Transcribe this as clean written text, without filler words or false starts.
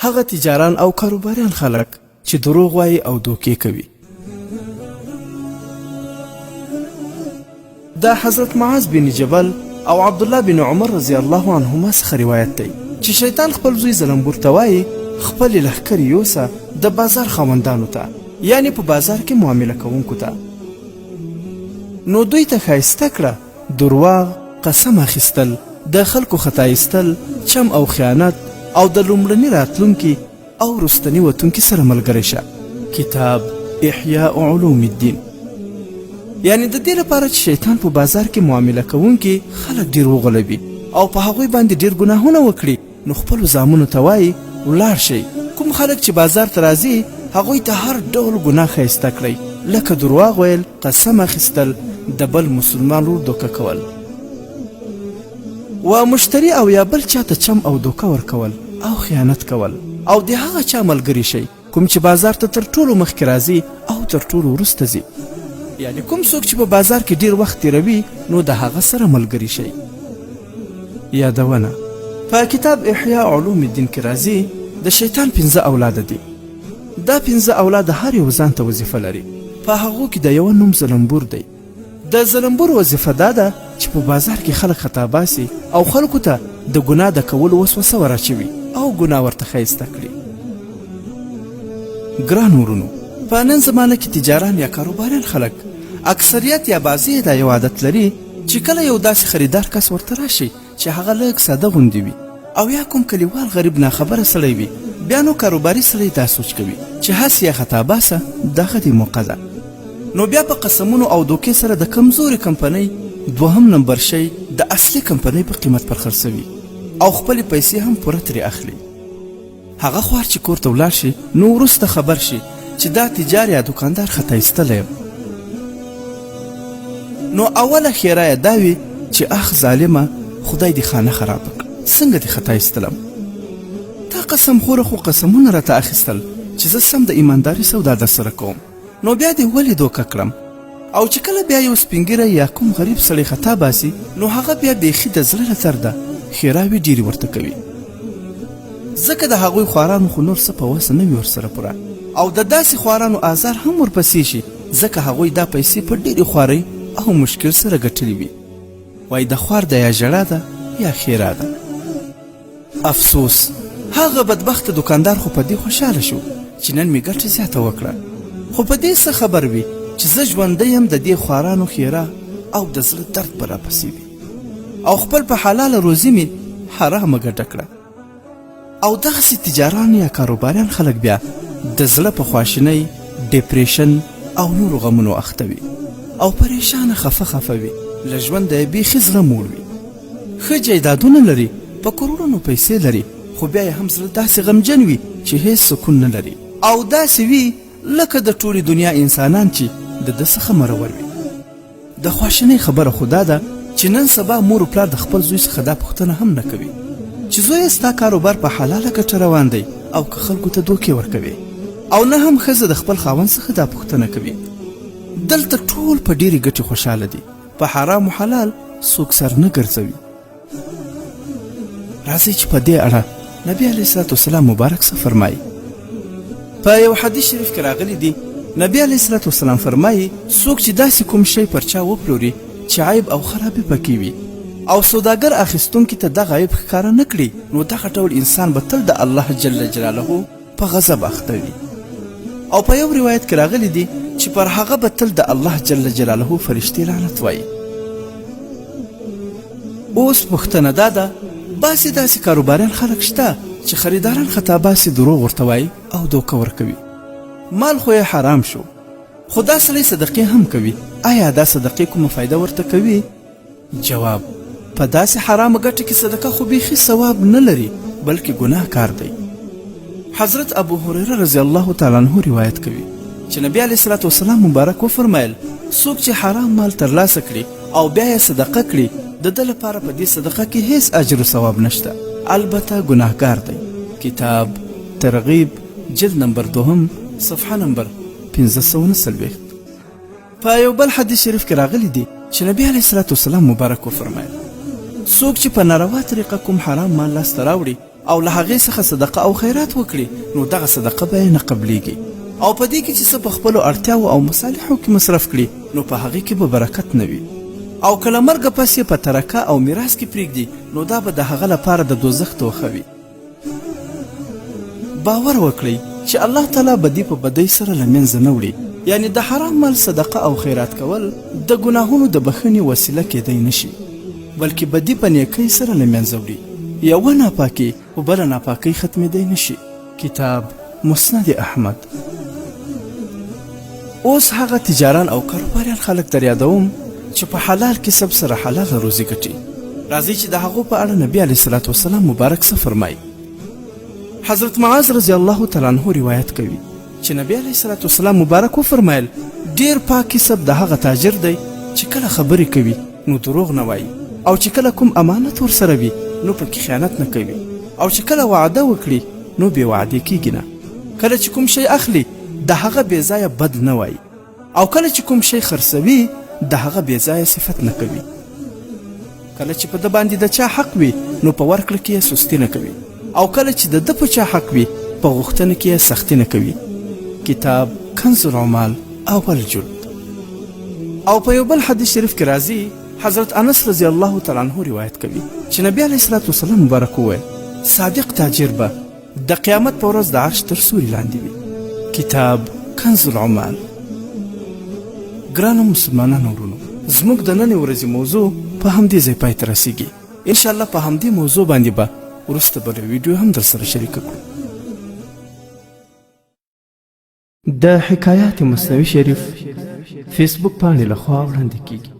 هغه تجاران او کاروباریان خلک چې دروغ وایي او دوکې کوي. دا حضرت معاذ بن جبل او عبدالله بن عمر رضی الله عنهما څخه روایت دی چې شیطان خپل زوی زلمبور ته وایي خپل لښکر یوسه د بازار خاوندانو ته، یعنی په بازار کې معامله کوونکو ته. نو دوی ته ښایسته کړه درواغ، قسم اخیستل، د خلکو خطا ایستل، چم او خیانت او د لومړني راتلونکي او وروستني وتونکي سره ملګری شه. کتاب احیاء علوم الدین. یعنی د دې لپاره چې شیطان په بازار کې معامله کوونکي خلک ډېر وغولوي او په هغوی باندې ډېر ګناهونه وکړي، نو خپلو زامنو ته وایي ولاړ شئ، کوم خلک چې بازار ته راځي هغوی ته هر ډول ګناه ښایسته کړئ، لکه درواغ ویل، قسم اخیستل، د بل مسلمان ورور دوکه کول، و مشتری او یا بل چاته چم او دوکه ورکول او خیانت کول، او د هغه چا ملګری شئ کوم چې بازار ته تر ټولو مخکې راځي او تر ټولو وروسته ځي. یعنی کوم څوک چې په بازار کې ډیر وخت تیروي نو د هغه سره ملګری شئ. یادونه په کتاب احیاء علوم الدین کې راځي د شیطان 15 اولاد دي. دا 15 اولاد هر یو ځان ته وظیفه لري. په هغو کې د یو نوم زلمبور دی. د زلمبور وظیفه دا ده چې په بازار کې خلک خطا باسي او خلکو ته د ګناه د کولو وسوسه ورچوي او ګناه ورته ښایسته کړي. ګران ورونو، په نن زمانه کې تجاران یا کاروباریان خلک اکثریت یا بعضې دا یو عادت لري چې کله یو داسې خریدار کس ورته راشي چې هغه لږ ساده غوندې وي او یا کوم کلیوال غریب ناخبره سړی وي، بیا نو کاروباري سړی دا سوچ کوي چې هسې یې خطا باسه دغه دې موقع ده. نو بیا په قسمونو او دوکې سره د کمزورې کمپنۍ دوهم نمبر شی د اصلي کمپنۍ په قیمت پر خرڅوي او خپلې پیسې هم پوره ترې اخلي. هغه خوار چې کور ته ولاړ شي نو وروسته خبر شي چې دا تجار یا دوکاندار خطا ایستلی یم. نو اوله خیره یې دا وي چې اخ ظالمه، خدای دې خانه خرابه کړه، څنګه دې خطا ایستلم؟ تا قسم خوره خو قسمونه راته اخیستل چې زه سم د ایمانداري سودا در سره کوم، نو بیا دې ولې دوکه کړم؟ او چې کله بیا یو سپینګیره یا کوم غریب سړی خطا باسي نو هغه بیا بیخي د زړه له درده ښېراوې ډېرې ورته کوي، ځکه د هغوی خوارانو خو نور څه په وسه نه وي ورسره پوره، او د داسې خوارانو آزار هم ورپسې شي ځکه هغوی دا پیسې په ډېرې خوارۍ او مشکل سره ګټلې وي. وایي د خوار ده یا ژړا ده یا ښېرا ده. افسوس، هغه بدبخته دوکاندار خو په دې خوشحاله شو چې نن مې ګټه زیاته وکړه، خو په دې څه خبر وي چې زه ژوندی یم د دې خوارانو ښېرا او د زړه درد به راپسې وي، او خپل په حلاله روزي مې حرامه ګټه کړه. او دغسې تجاران یا کاروباریان خلک بیا د زړه په خواشینۍ، ډپریشن او نورو غمونو اخته وي او پریشانه خفه وي، له ژونده یې بیخي زړه موړ وي. ښه جایدادونه لري، په کروڑونو پیسې لري، خو بیا یې هم زړه داسې غمجن وي چې هیڅ سکون نه لري، او داسې وي لکه د ټولې دنیا انسانان چې د ده څخه مرور وي. د خواشینۍ خبره خو دا ده چې نن سبا مور و پلار د خپل زوی څخه دا پوښتنه هم نه کوي چې زویه ستا کاروبار په حلاله ګټه روان دی او که خلکو ته دوکې ورکوي، او نه هم ښځه د خپل خاوند څخه دا پوښتنه کوي. دلته ټول په ډېرې ګټې خوشحاله دي، په حرام و حلال څوک سر نه ګرځوي. راځئ چې په دې اړه نبي علیه الصلاة والسلام مبارک څه فرمایي. په یو حدیث شریف کې راغلی دی، نبي علیه الصلاة والسلام فرمایي څوک چې داسې کوم شی پر چا وپلوري چې عیب او خرابې پکې وي او سوداګر اخیستونکي ته دغه عیب ښکاره نه کړي، نو دغه ډول انسان به تل د الله جل جلاله په غضب اخته وي. او په یو روایت کې راغلی دی چې پر هغه به تل د الله جل جلاله فرشتې لعنت وایي. اوس پوښتنه دا ده، بعضې داسې کاروباریان خلک شته چې خریداران خطا باسي، دروغ ورته وایي او دوکه ورکوي، مال خو یې حرام شو، خو دا سړی صدقې هم کوي. آیا دا صدقې کومه فایده ورته کوي؟ جواب: په داسې حرامه ګټه کې صدقه خو بیخي ثواب نه لري بلکې ګناه کار دی. حضرت ابو هریره رضی الله تعالی عنه روایت کوي چې نبی علیه الصلاة والسلام مبارک وفرمایل څوک چې حرام مال ترلاسه کړي او بیا یې صدقه کړي، د ده لپاره په دې صدقه کې هیڅ اجر و ثواب نشته، البته ګناهګار دی. کتاب ترغیب جلد نمبر 2 صفحه نمبر 549. په یو بل حدیث شریف کې راغلی دی چې نبی علیه الصلاة والسلام مبارک وفرمایل څوک چې په ناروا طریقه کوم حرام مال لاسته راوړي او له هغې څخه صدقه او خیرات وکړي نو دغه صدقه به یې نه قبلیږي او په دې کې چې څه په خپلو اړتیاو او مصالحو کې مصرف کړي نو په هغې کې به برکت نه وي او که له مرګه پس یې په ترکه او میراث کې پرېږدي نو دا به د هغه لپاره د دوزخ توښه وي باور وکړئ چې الله تعالی بدي په بدۍ سره له منځه نه وړي یعنی د حرام مال صدقه او خیرات کول د ګناهونو د بخښنې وسیله کېدی نشي بلکې بدي په نیکۍ سره له منځه وړي یوه ناپاکي په بله ناپاکۍ ختمېدی نشي کتاب مسند احمد اوس هغه تجاران او کاروباریان خلک در یادوم چې په حلال کسب سره حلاله روزي ګټي راځئ چې د هغو په اړه نبي علیه الصلاة والسلام مبارک څه فرمایي حضرت معاذ رضی الله تعالی عنه روایت کوي چې نبی علیه الصلاة والسلام مبارک وفرمایل ډیر پاک کسب د هغه تاجر دی چې کله خبرې کوي نو دروغ نه وایي او چې کله کوم امانت ورسره وي نو پکې خیانت نه کوي او چې کله وعده وکړي نو بې وعدې کیږي نه کله چې کوم شی اخلي د هغه بې ځایه بد نه وایي او کله چې کوم شی خرڅوي د هغه بې ځایه صفت نه کوي کله چې په ده باندې د چا حق وي نو په ورکړه کې یې سستي نه کوي او کله چې د ده په چا حق وي په غوښتنه کې یې سختي نه کوي کتاب کنز العمال اول جلد او په یو بل حدیث شریف کې راځي حضرت انس رضی الله تعالی عنه روایت کوي چې نبی علیه الصلاة والسلام مبارک وویل صادق تاجر به د قیامت په ورځ د عرش تر سوري لاندې وي کتاب کنز العمال ګرانو مسلمانانو ورونو زموږ د نننۍ ورځې موضوع په همدې ځای پای ته رسیږي انشاءالله په همدې موضوع باندې به وروسته بله ویډیو هم در سره شریکه کړو د حکایات مصنوي شریف فیسبوک پاڼې لخوا وړاندې کیږي